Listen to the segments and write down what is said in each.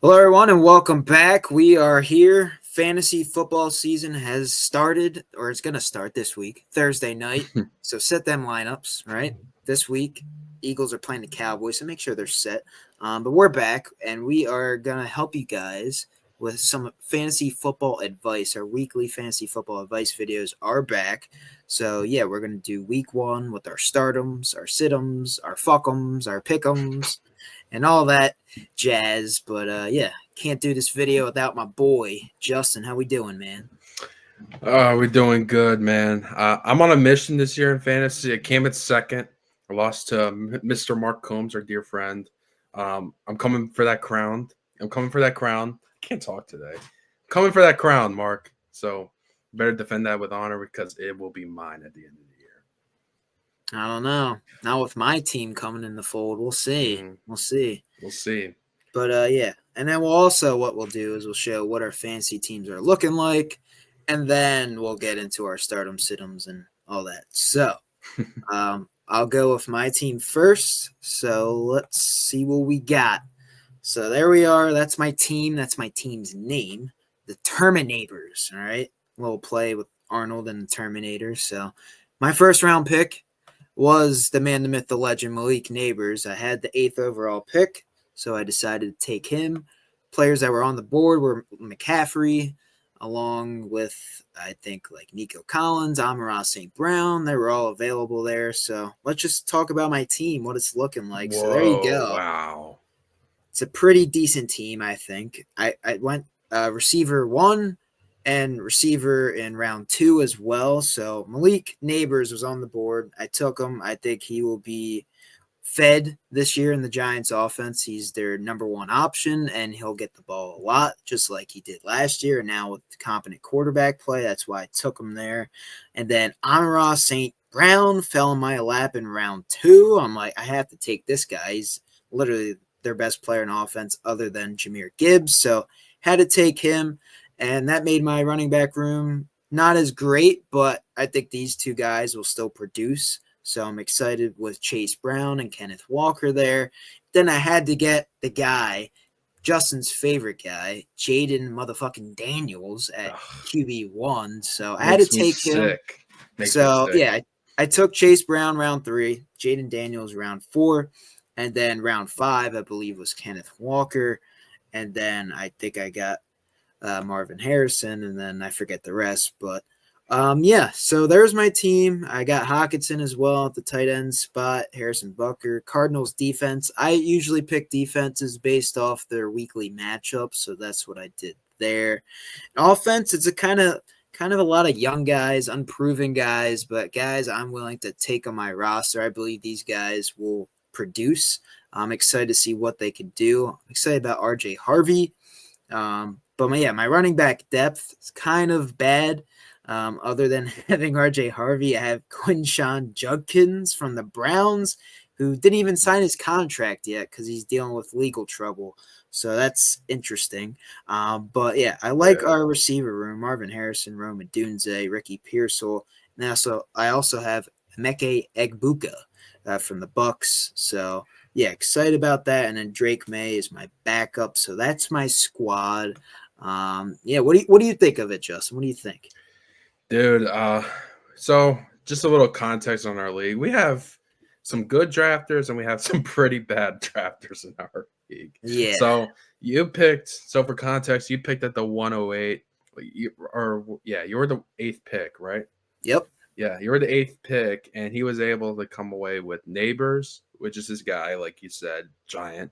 Hello, everyone, and welcome back. We are here. Fantasy football season has started, or it's going to start this week, Thursday night. So set them lineups, right? This week, Eagles are playing the Cowboys, so make sure they're set. But we're back, and we are going to help you guys with some fantasy football advice. Our weekly fantasy football advice videos are back. So, yeah, we're going to do week one with our startums, our situms, our fuckums, our pickums, and all that jazz. But yeah, can't do this video without my boy Justin. How we doing, man? We're doing good, man. I'm on a mission this year in fantasy. I came in second. I lost to Mr. Mark Combs, our dear friend. I'm coming for that crown. I'm coming for that crown. I can't talk today. Coming for that crown, Mark. So better defend that with honor because it will be mine at the end of the year. I don't know. Now with my team coming in the fold, we'll see. Mm, We'll see. we'll see. But yeah, and then what we'll do is we'll show what our fantasy teams are looking like, and then we'll get into our stardom situms and all that. So I'll go with my team first. So let's see what we got. So there we are. That's my team. That's my team's name. The Terminators. All right. A little play with Arnold and the Terminator. So my first round pick was the man, the myth, the legend, Malik Neighbors. I had the 8th overall pick, so I decided to take him. Players that were on the board were McCaffrey, along with, I think, like Nico Collins, Amon-Ra St. Brown. They were all available there. So let's just talk about my team, what it's looking like. So there you Whoa! go. Wow! It's a pretty decent team, I think. I went receiver 1 and receiver in round 2 as well. So Malik Neighbors was on the board. I took him. I think he will be fed this year in the Giants offense. He's their number one option, and he'll get the ball a lot, just like he did last year. And now with competent quarterback play, that's why I took him there. And then Amon-Ra St. Brown fell in my lap in round 2. I'm like, I have to take this guy. He's literally their best player in offense other than Jahmyr Gibbs. So had to take him. And that made my running back room not as great, but I think these two guys will still produce. So I'm excited with Chase Brown and Kenneth Walker there. Then I had to get the guy, Justin's favorite guy, Jaden motherfucking Daniels at Ugh, QB1. So I had to makes me take him. sick. Makes me So sick. yeah, I took Chase Brown round 3, Jaden Daniels round 4, and then round 5, I believe, was Kenneth Walker. And then I think I got Marvin Harrison, and then I forget the rest. But yeah, so there's my team. I got Hawkinson as well at the tight end spot, Harrison Bucker. Cardinals defense. I usually pick defenses based off their weekly matchups, so that's what I did there. Offense, it's a kind of a lot of young guys, unproven guys, but guys I'm willing to take on my roster. I believe these guys will produce. I'm excited to see what they can do. I'm excited about RJ Harvey. But my running back depth is kind of bad. Other than having RJ Harvey, I have Quinshawn Judkins from the Browns, who didn't even sign his contract yet because he's dealing with legal trouble. So that's interesting. But yeah, I like Yeah. our receiver room: Marvin Harrison, Rome Dunze, Ricky Pearsall, and I also have Emeka Egbuka from the Bucks. So yeah, excited about that. And then Drake May is my backup. So that's my squad. Yeah, what do you think of it, Justin? What do you think? Dude, so just a little context on our league. We have some good drafters and we have some pretty bad drafters in our league. Yeah. So for context, you picked at the 108. You were the eighth pick, right? Yep. Yeah, you were the eighth pick, and he was able to come away with Neighbors, which is his guy, like you said, giant,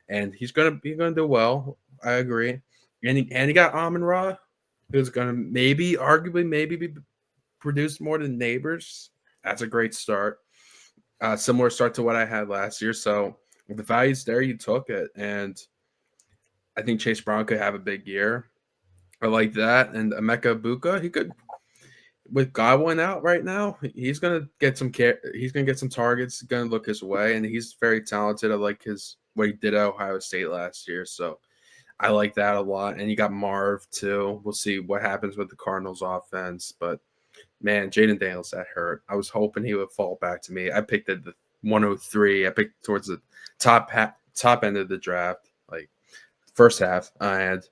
and he's gonna do well. I agree, and he got Amon Ra, who's gonna arguably be produced more than Neighbors. That's a great start. Similar start to what I had last year. So if the value's there, you took it, and I think Chase Brown could have a big year. I like that, and Emeka Buka, he could with Godwin out right now, he's gonna get some care. He's gonna get some targets. Gonna look his way, and he's very talented. I like his what he did at Ohio State last year, so I like that a lot. And you got Marv too. We'll see what happens with the Cardinals offense, but man, Jaden Daniels that hurt. I was hoping he would fall back to me. I picked at the 103. I picked towards the top end of the draft, like first half, and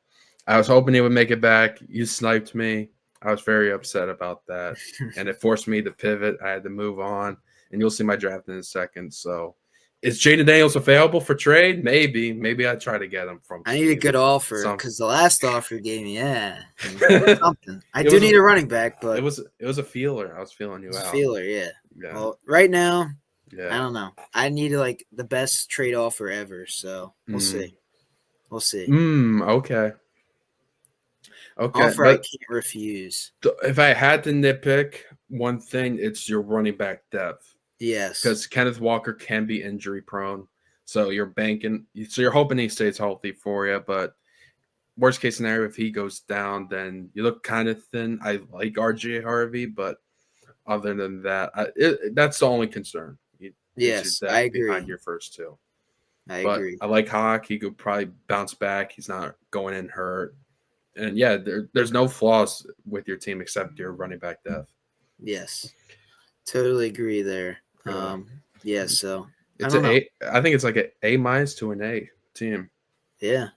I was hoping he would make it back. You sniped me. I was very upset about that, and it forced me to pivot. I had to move on, and you'll see my draft in a second. So, is Jaden Daniels available for trade? Maybe. Maybe I try to get him from. I need a good offer because the last offer gave me something. I do need a running back, but it was a feeler. I was feeling you out. Feeler, yeah. Well, right now, I don't know. I need the best trade offer ever, so we'll see. We'll see. Okay. Offer I can't refuse. If I had to nitpick one thing, it's your running back depth. Yes. Because Kenneth Walker can be injury prone. So you're hoping he stays healthy for you. But worst case scenario, if he goes down, then you look kind of thin. I like RJ Harvey, but other than that, that's the only concern. Yes, I agree. Behind your first two. I agree. I like Hawk. He could probably bounce back. He's not going in hurt. And yeah, there's no flaws with your team except your running back depth. Yes, totally agree there. Yeah, so it's I think it's like an A- to an A team. Yeah.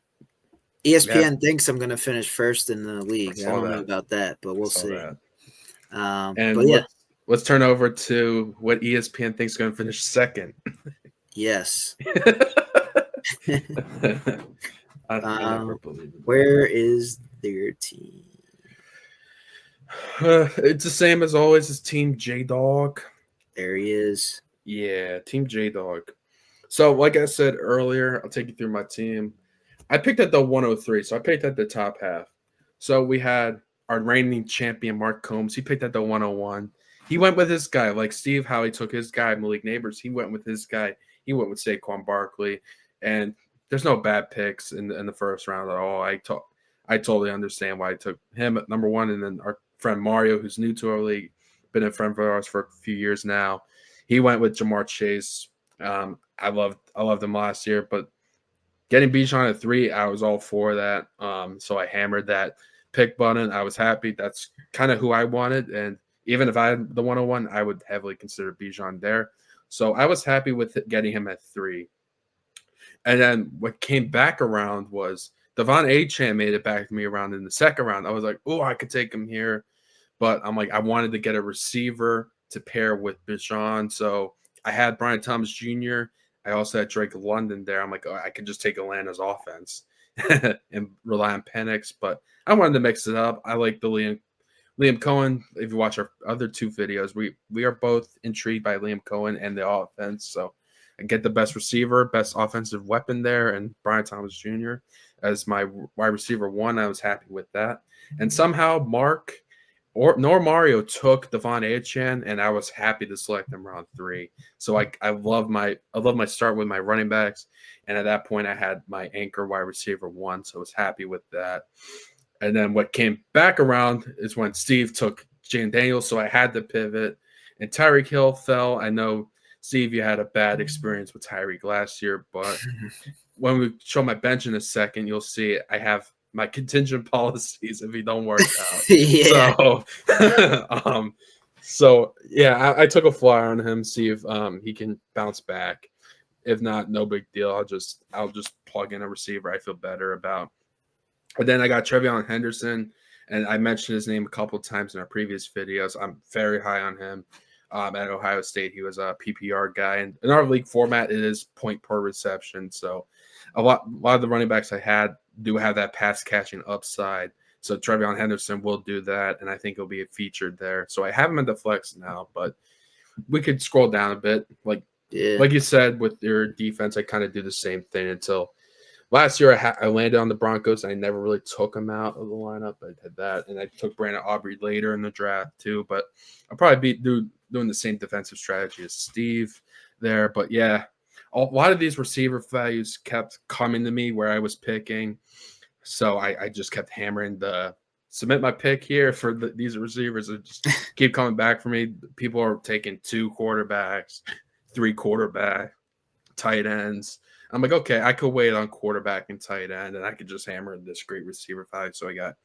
ESPN thinks I'm going to finish first in the league. I don't know about that, but we'll see. And let's turn over to what ESPN thinks is going to finish second. Yes. I never believe it. Where is their team? It's the same as always. It's Team J-Dog. There he is. Yeah, Team J-Dog. So, like I said earlier, I'll take you through my team. I picked at the 103, so I picked at the top half. So we had our reigning champion, Mark Combs. He picked at the 101. He went with his guy, like Steve, how he took his guy, Malik Neighbors. He went with his guy. He went with Saquon Barkley. And there's no bad picks in the first round at all. I totally understand why I took him at number one. And then our friend Mario, who's new to our league, been a friend of ours for a few years now. He went with Jamar Chase. I loved him last year, but getting Bijan at 3, I was all for that. So I hammered that pick button. I was happy. That's kind of who I wanted. And even if I had the 101, I would heavily consider Bijan there. So I was happy with getting him at 3. And then what came back around was Devon Achane made it back to me around in the second round. I was like, oh, I could take him here. But I'm like, I wanted to get a receiver to pair with Bijan. So I had Brian Thomas Jr. I also had Drake London there. I'm like, oh, I could just take Atlanta's offense and rely on Penix. But I wanted to mix it up. I like the Liam Cohen. If you watch our other 2 videos, we are both intrigued by Liam Cohen and the offense. So I get the best receiver, best offensive weapon there, and Brian Thomas Jr. as my wide receiver 1. I was happy with that. And somehow Mark nor Mario took Devon Achane, and I was happy to select them round 3. So I love my start with my running backs, and at that point I had my anchor wide receiver 1, so I was happy with that. And then what came back around is when Steve took Jaden Daniels, so I had to pivot, and Tyreek Hill fell. I know, Steve, you had a bad experience with Tyreek last year, but when we show my bench in a second, you'll see I have my contingent policies if he don't work out. Yeah. So I took a flyer on him, see if he can bounce back. If not, no big deal. I'll just plug in a receiver I feel better about. And then I got Trevion Henderson, and I mentioned his name a couple of times in our previous videos. I'm very high on him. At Ohio State, he was a PPR guy, and in our league format, it is point per reception. So a lot of the running backs I had do have that pass catching upside. So Trevion Henderson will do that, and I think he'll be featured there. So I have him in the flex now, but we could scroll down a bit. Like you said, with your defense, I kind of do the same thing until last year. I landed on the Broncos. I never really took him out of the lineup. I did that, and I took Brandon Aubrey later in the draft too. But I'll probably be doing the same defensive strategy as Steve there. But yeah, a lot of these receiver values kept coming to me where I was picking. So I just kept hammering submit my pick here for these receivers that just keep coming back for me. People are taking 2 quarterbacks, 3 quarterback, tight ends. I'm like, okay, I could wait on quarterback and tight end, and I could just hammer this great receiver value. So I got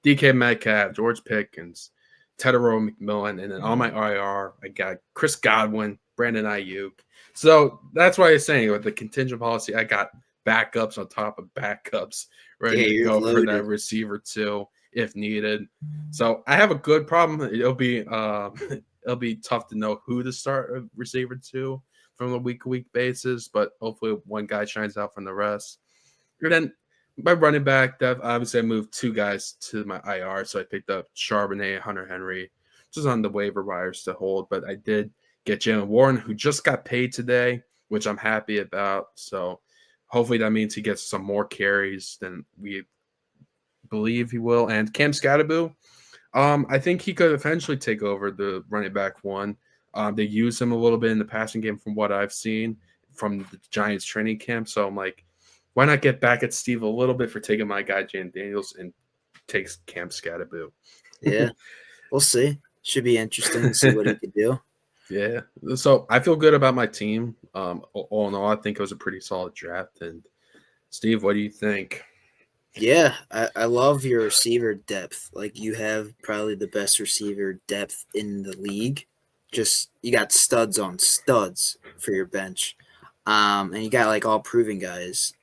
DK Metcalf, George Pickens, Tedero McMillan, and then on my IR, I got Chris Godwin, Brandon Ayuk. So that's why I was saying with the contingent policy, I got backups on top of backups ready Yeah, to you're go for that loaded. receiver too if needed. So I have a good problem. It'll be it'll be tough to know who to start a receiver to from a week to week basis, but hopefully one guy shines out from the rest. And then my running back depth, obviously I moved two guys to my IR, so I picked up Charbonnet, Hunter Henry, just on the waiver wires to hold, but I did get Jalen Warren, who just got paid today, which I'm happy about. So hopefully that means he gets some more carries than we believe he will. And Cam Scatterboo, I think he could eventually take over the running back one. They use him a little bit in the passing game from what I've seen from the Giants training camp. So I'm like, why not get back at Steve a little bit for taking my guy Jan Daniels and takes Cam Scatterboo? Yeah, we'll see. Should be interesting to see what he could do. Yeah. So I feel good about my team. All in all, I think it was a pretty solid draft. And Steve, what do you think? Yeah, I love your receiver depth. Like you have probably the best receiver depth in the league. Just you got studs on studs for your bench. And you got like all proven guys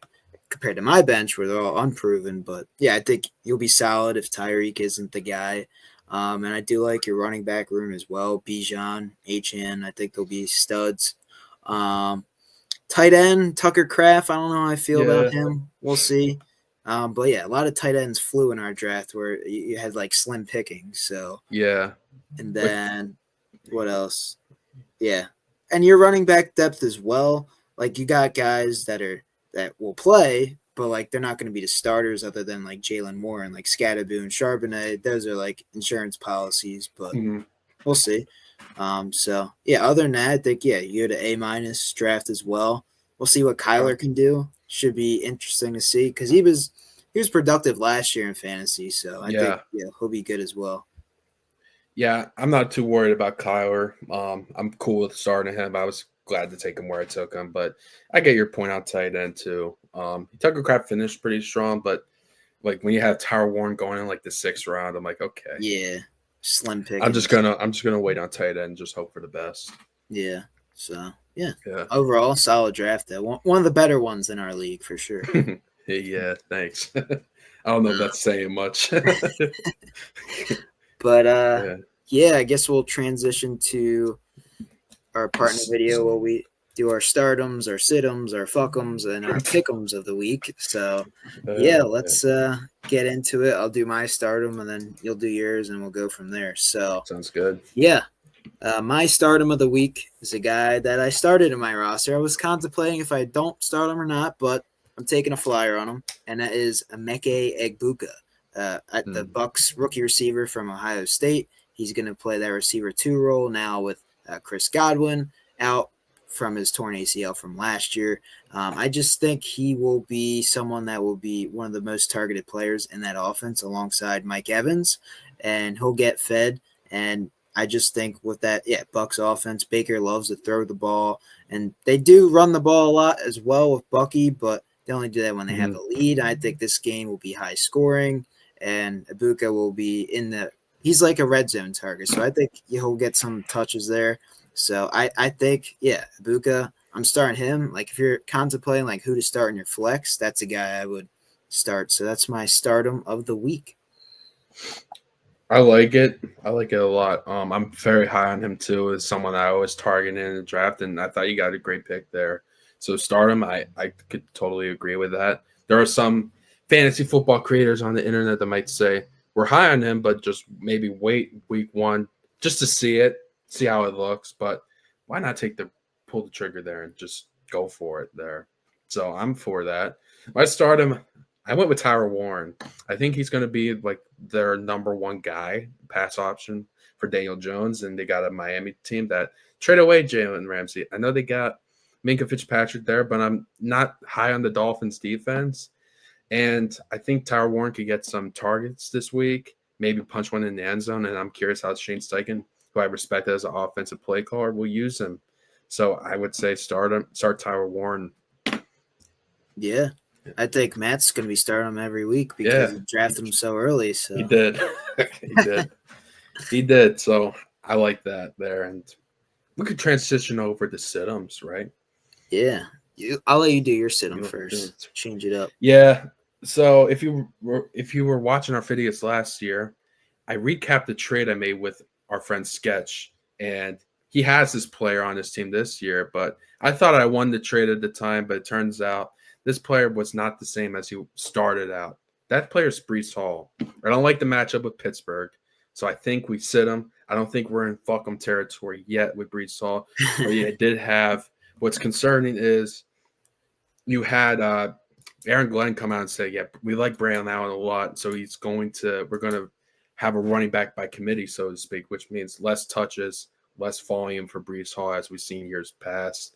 compared to my bench where they're all unproven. But yeah, I think you'll be solid if Tyreek isn't the guy. And I do like your running back room as well. Bijan, HN, I think they'll be studs. Um, Tight end, Tucker Kraft. I don't know how I feel about Yeah. him. We'll see. But yeah, a lot of tight ends flew in our draft where you had like slim pickings. So, Yeah. and With then what else? Yeah. And your running back depth as well. Like you got guys that will play, but like they're not going to be the starters other than like Jalen Moore and like Scatterboo and Charbonnet. Those are like insurance policies, but mhm. we'll see. So yeah, other than that, I think yeah, you had an A- draft as well. We'll see what Kyler can do. Should be interesting to see because he was productive last year in fantasy, so I think Yeah. yeah he'll be good as well. Yeah, I'm not too worried about Kyler. I'm cool with starting him. I was glad to take him where I took him, but I get your point on tight end too. Tucker Craft finished pretty strong, but like when you have Tower Warren going in like the 6th round, I'm like, okay, Yeah, slim I'm just pickings. gonna I'm just gonna wait on tight end and just hope for the best. Yeah, so yeah, Yeah, overall solid draft. Though one of the better ones in our league for sure. hey, yeah, thanks. I don't know if Uh, that's saying much. but Yeah. yeah, I guess we'll transition to our partner video where we do our stardoms, our situms, our fuckums, and our pickums of the week. So yeah, Yeah. let's get into it. I'll do my stardom and then you'll do yours and we'll go from there. So Sounds good. yeah, my stardom of the week is a guy that I started in my roster. I was contemplating if I don't start him or not, but I'm taking a flyer on him, and that is Emeka Egbuka, at the Mm. Bucks rookie receiver from Ohio State. He's going to play that receiver 2 role now with Chris Godwin out from his torn ACL from last year. I just think he will be someone that will be one of the most targeted players in that offense alongside Mike Evans, and he'll get fed. And I just think with that, yeah, Bucks offense, Baker loves to throw the ball, and they do run the ball a lot as well with Bucky, but they only do that when they have Mhm. the lead. I think this game will be high scoring, and Ibuka will be in the. He's like a red zone target, so I think he'll get some touches there. So I think yeah, Ibuka. I'm starting him. Like if you're contemplating like who to start in your flex, that's a guy I would start. So that's my stardom of the week. I like it. I like it a lot. I'm very high on him too. As someone I always target in the draft, and I thought you got a great pick there. So stardom, I could totally agree with that. There are some fantasy football creators on the internet that might say we're high on him, but just maybe wait week 1 just to see it, see how it looks. But why not pull the trigger there and just go for it there? So I'm for that. My stardom, I went with Tyler Warren. I think he's going to be like their number 1 guy, pass option for Daniel Jones. And they got a Miami team that trade away Jalen Ramsey. I know they got Minka Fitzpatrick there, but I'm not high on the Dolphins defense. And I think Tyler Warren could get some targets this week, maybe punch one in the end zone. And I'm curious how Shane Steichen, who I respect as an offensive play caller, will use him. So I would say start Tyler Warren. Yeah. I think Matt's going to be starting him every week because Yeah, he drafted him so early. he So, did. He did. He did. So I like that there. And we could transition over to situms, right? yeah. I'll let you do your sit 'em first. Change it up. Yeah. So if you were watching our videos last year, I recapped the trade I made with our friend Sketch, and he has this player on his team this year. But I thought I won the trade at the time, but it turns out this player was not the same as he started out. That player's Brees Hall. I don't like the matchup with Pittsburgh, so I think we sit him. I don't think we're in fuck 'em territory yet with Brees Hall. But yeah, it did have. What's concerning is you had Aaron Glenn come out and say, "Yeah, we like Braylon Allen a lot, so we're going to have a running back by committee, so to speak, which means less touches, less volume for Brees Hall as we've seen years past."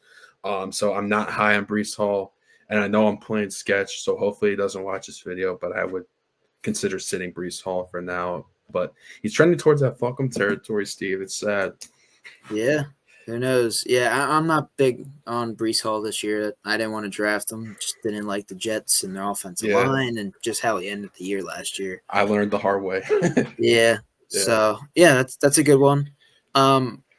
So I'm not high on Brees Hall, and I know I'm playing Sketch, so hopefully he doesn't watch this video, but I would consider sitting Brees Hall for now. But he's trending towards that fuck 'em territory, Steve. It's sad. Yeah. Who knows? Yeah, I'm not big on Brees Hall this year. I didn't want to draft him. Just didn't like the Jets and their offensive line and just how he ended the year last year. I learned the hard way. Yeah. So yeah, that's a good one.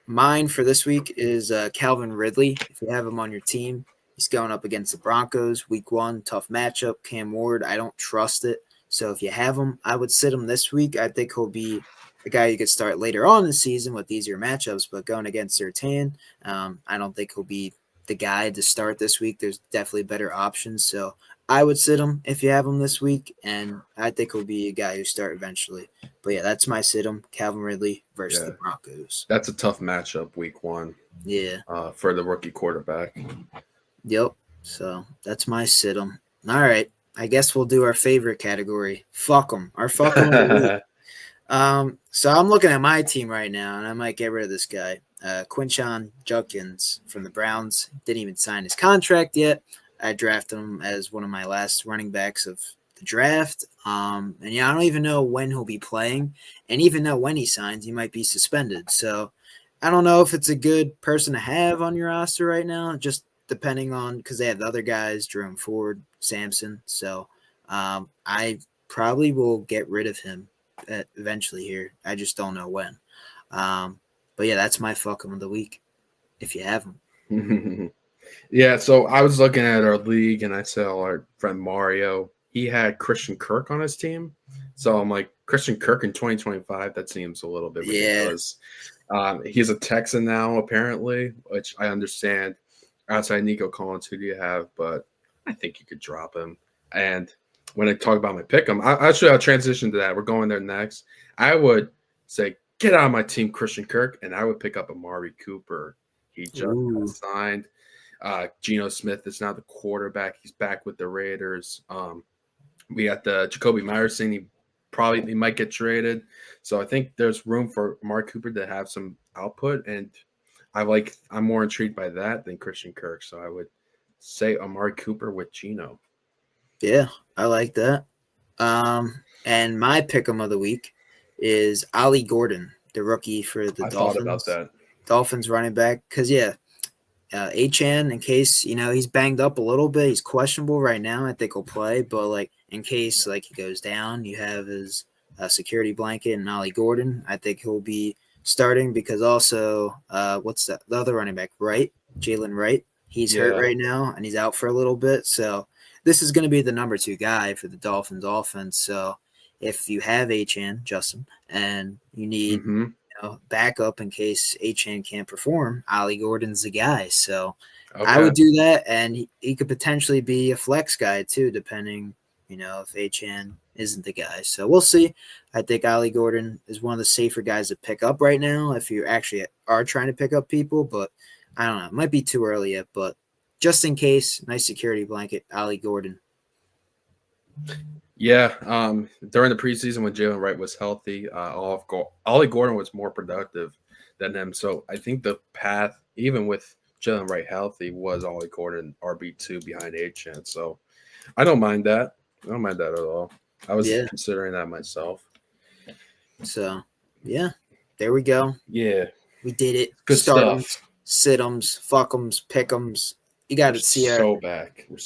Mine for this week is Calvin Ridley. If you have him on your team, he's going up against the Broncos, week 1, tough matchup. Cam Ward, I don't trust it. So if you have him, I would sit him this week. I think he'll be a guy you could start later on in the season with easier matchups, but going against Surtain, I don't think he'll be the guy to start this week. There's definitely better options. So I would sit him if you have him this week, and I think he'll be a guy who start eventually. But yeah, that's my sit him, Calvin Ridley versus the Broncos. That's a tough matchup, week 1. Yeah. For the rookie quarterback. Yep. So that's my sit him. All right. I guess we'll do our favorite category. Fuck 'em. Our fuck 'em of the week. So I'm looking at my team right now, and I might get rid of this guy, Quinshon Judkins from the Browns. Didn't even sign his contract yet. I drafted him as one of my last running backs of the draft. And yeah, I don't even know when he'll be playing, and even though when he signs, he might be suspended. So I don't know if it's a good person to have on your roster right now, just depending on because they have the other guys, Jerome Ford, Sampson. So I probably will get rid of him eventually here. I just don't know when. But yeah, that's my fuck 'em of the week if you have them. Yeah, so I was looking at our league and I saw our friend Mario. He had Christian Kirk on his team. So I'm like, Christian Kirk in 2025, that seems a little bit ridiculous. He's a Texan now, apparently, which I understand. Outside Nico Collins, who do you have? But I think you could drop him. And when I talk about my pick 'em, I'll transition to that. We're going there next. I would say, get out of my team, Christian Kirk, and I would pick up Amari Cooper. He just got signed. Geno Smith is now the quarterback. He's back with the Raiders. We got the Jacoby Myers thing. He might get traded. So I think there's room for Amari Cooper to have some output, and I'm more intrigued by that than Christian Kirk. So I would say Amari Cooper with Geno. Yeah, I like that. And my pick 'em of the week is Ollie Gordon, the rookie for the Dolphins. I thought about that. Dolphins running back. Because, yeah, Achane, in case, he's banged up a little bit. He's questionable right now. I think he'll play. But, like, in case, like, he goes down, you have his security blanket and Ollie Gordon. I think he'll be starting because also, what's that? The other running back, Wright, Jalen Wright. He's hurt right now, and he's out for a little bit. So this is going to be the number 2 guy for the Dolphins offense. So if you have Achane, Justin, and you need backup in case Achane can't perform, Ollie Gordon's the guy. So I would do that, and he could potentially be a flex guy too, depending, if Achane isn't the guy. So we'll see. I think Ollie Gordon is one of the safer guys to pick up right now if you actually are trying to pick up people, but I don't know. It might be too early yet, but just in case, nice security blanket, Ollie Gordon. Yeah, during the preseason when Jalen Wright was healthy, Ollie Gordon was more productive than him. So I think the path, even with Jalen Wright healthy, was Ollie Gordon RB2 behind Achane. So I don't mind that. I don't mind that at all. I was considering that myself. So, yeah, there we go. Yeah. We did it. Good stuff. Sit-ems, fuck-ems, pick-ems. You got to see We're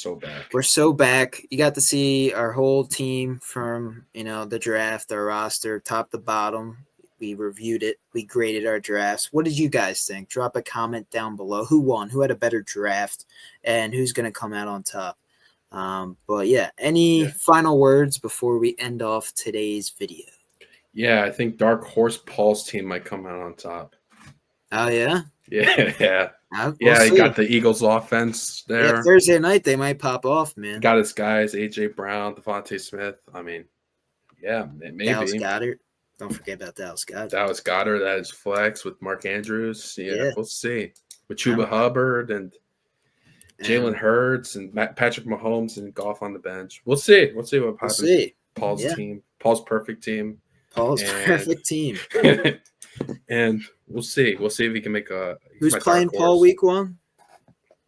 so back. You got to see our whole team from, the draft, our roster, top to bottom. We reviewed it. We graded our drafts. What did you guys think? Drop a comment down below. Who won? Who had a better draft? And who's going to come out on top? But yeah, any final words before we end off today's video? Yeah, I think Dark Horse Paul's team might come out on top. Oh, yeah? Yeah. We'll He see. got the Eagles offense there. Yeah, Thursday night they might pop off, man. Got his guys, A.J. Brown, Devontae Smith. I mean, yeah, maybe. Dallas Goedert. Don't forget about Dallas Goedert. Dallas Goedert, that is flex with Mark Andrews. Yeah. We'll see. With Chuba Hubbard and Jalen Hurts and Patrick Mahomes and Goff on the bench. We'll see. We'll see what happens. We'll see. Paul's team. Paul's perfect team. Perfect team. And we'll see. We'll see if he can make a. Who's playing Paul week 1?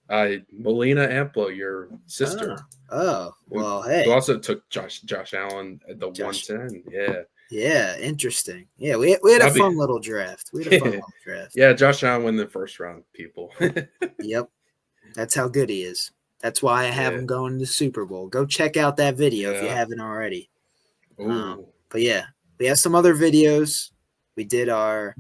Melina Amplo, your sister. Oh, well, hey. Who also took Josh Allen at the 110. Yeah. Yeah, interesting. Yeah, we had a fun little draft. Yeah, Josh Allen win the first round, people. Yep. That's how good he is. That's why I have him going to the Super Bowl. Go check out that video if you haven't already. But yeah, we have some other videos. We did our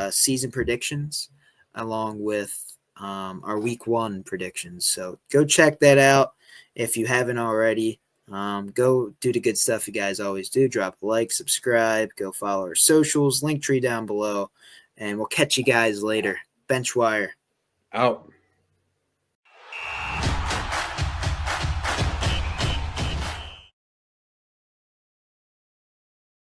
season predictions along with our week 1 predictions. So go check that out if you haven't already. Go do the good stuff you guys always do. Drop a like, subscribe, go follow our socials, link tree down below, and we'll catch you guys later. Benchwire out.